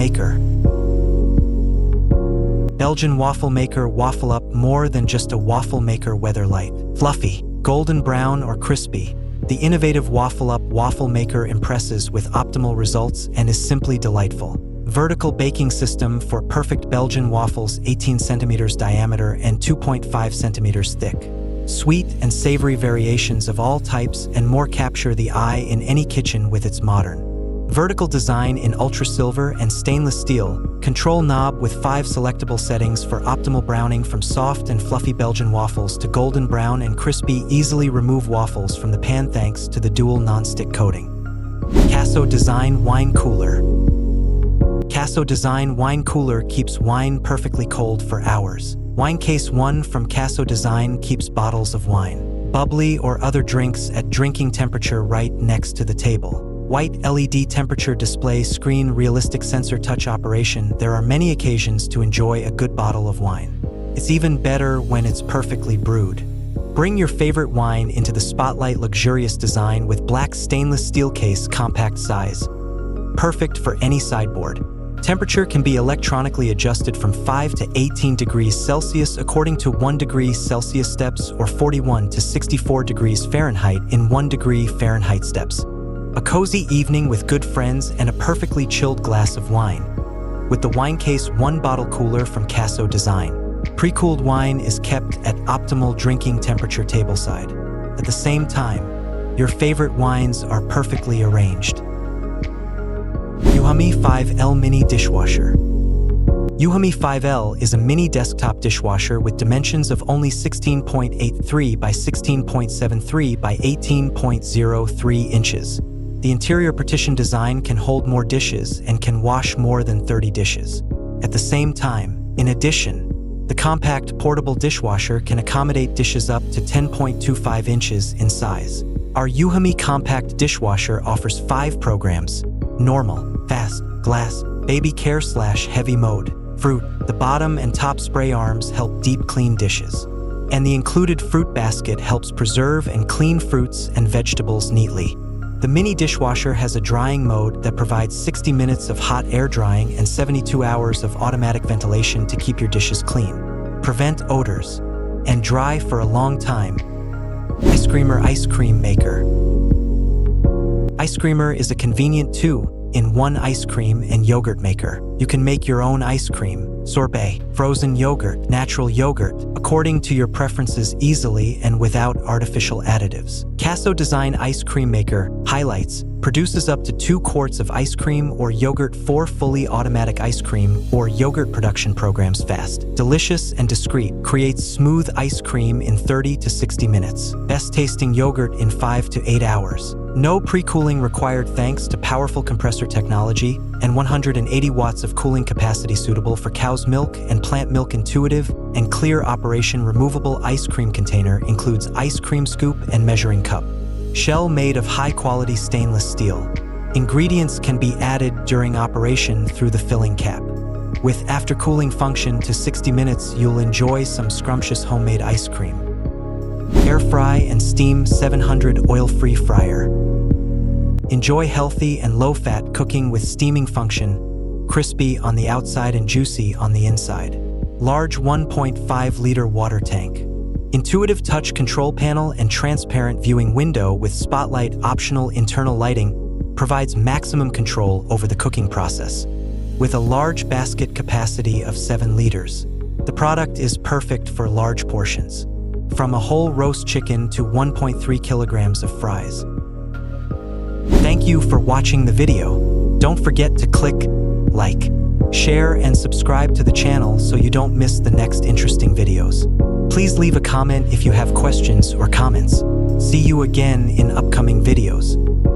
maker. Belgian waffle maker WaffleUp, more than just a waffle maker. Whether light, fluffy, golden brown, or crispy, the innovative WaffleUp waffle maker impresses with optimal results and is simply delightful. Vertical baking system for perfect Belgian waffles, 18 centimeters diameter and 2.5 centimeters thick. Sweet and savory variations of all types and more capture the eye in any kitchen with its modern vertical design in ultra silver and stainless steel. Control knob with 5 selectable settings for optimal browning, from soft and fluffy Belgian waffles to golden brown and crispy. Easily remove waffles from the pan thanks to the dual non-stick coating. CASO Design Wine Cooler. CASO Design Wine Cooler keeps wine perfectly cold for hours. Wine Case 1 from CASO Design keeps bottles of wine, bubbly or other drinks at drinking temperature right next to the table. White LED temperature display screen, realistic sensor touch operation. There are many occasions to enjoy a good bottle of wine. It's even better when it's perfectly brewed. Bring your favorite wine into the spotlight. Luxurious design with black stainless steel case, compact size. Perfect for any sideboard. Temperature can be electronically adjusted from 5 to 18 degrees Celsius according to 1 degree Celsius steps, or 41 to 64 degrees Fahrenheit in 1 degree Fahrenheit steps. A cozy evening with good friends and a perfectly chilled glass of wine. With the Wine Case 1 bottle cooler from CASO Design, pre-cooled wine is kept at optimal drinking temperature tableside. At the same time, your favorite wines are perfectly arranged. EUHOMY 5L Mini Dishwasher. EUHOMY 5L is a mini desktop dishwasher with dimensions of only 16.83 by 16.73 by 18.03 inches. The interior partition design can hold more dishes and can wash more than 30 dishes. At the same time, in addition, the compact portable dishwasher can accommodate dishes up to 10.25 inches in size. Our EUHOMY compact dishwasher offers 5 programs: normal, fast, glass, baby care / heavy mode, fruit. The bottom and top spray arms help deep clean dishes, and the included fruit basket helps preserve and clean fruits and vegetables neatly. The mini dishwasher has a drying mode that provides 60 minutes of hot air drying and 72 hours of automatic ventilation to keep your dishes clean, prevent odors, and dry for a long time. IceCreamer ice cream maker. IceCreamer is a convenient 2-in-1 ice cream and yogurt maker. You can make your own ice cream, sorbet, frozen yogurt, natural yogurt, according to your preferences, easily and without artificial additives. CASO Design Ice Cream Maker highlights: produces up to 2 quarts of ice cream or yogurt, 4 fully automatic ice cream or yogurt production programs, fast, delicious, and discreet, creates smooth ice cream in 30 to 60 minutes, best tasting yogurt in 5 to 8 hours. No pre-cooling required thanks to powerful compressor technology and 180 watts of cooling capacity, suitable for cow's milk and plant milk. Intuitive and clear operation. Removable ice cream container includes ice cream scoop and measuring cup. Shell made of high-quality stainless steel. Ingredients can be added during operation through the filling cap. With after-cooling function to 60 minutes, you'll enjoy some scrumptious homemade ice cream. AirFry and Steam 700 oil-free fryer. Enjoy healthy and low-fat cooking with steaming function, crispy on the outside and juicy on the inside. Large 1.5-liter water tank. Intuitive touch control panel and transparent viewing window with spotlight. Optional internal lighting provides maximum control over the cooking process. With a large basket capacity of 7 liters, the product is perfect for large portions, from a whole roast chicken to 1.3 kilograms of fries. Thank you for watching the video. Don't forget to click like, share, and subscribe to the channel so you don't miss the next interesting videos. Please leave a comment if you have questions or comments. See you again in upcoming videos.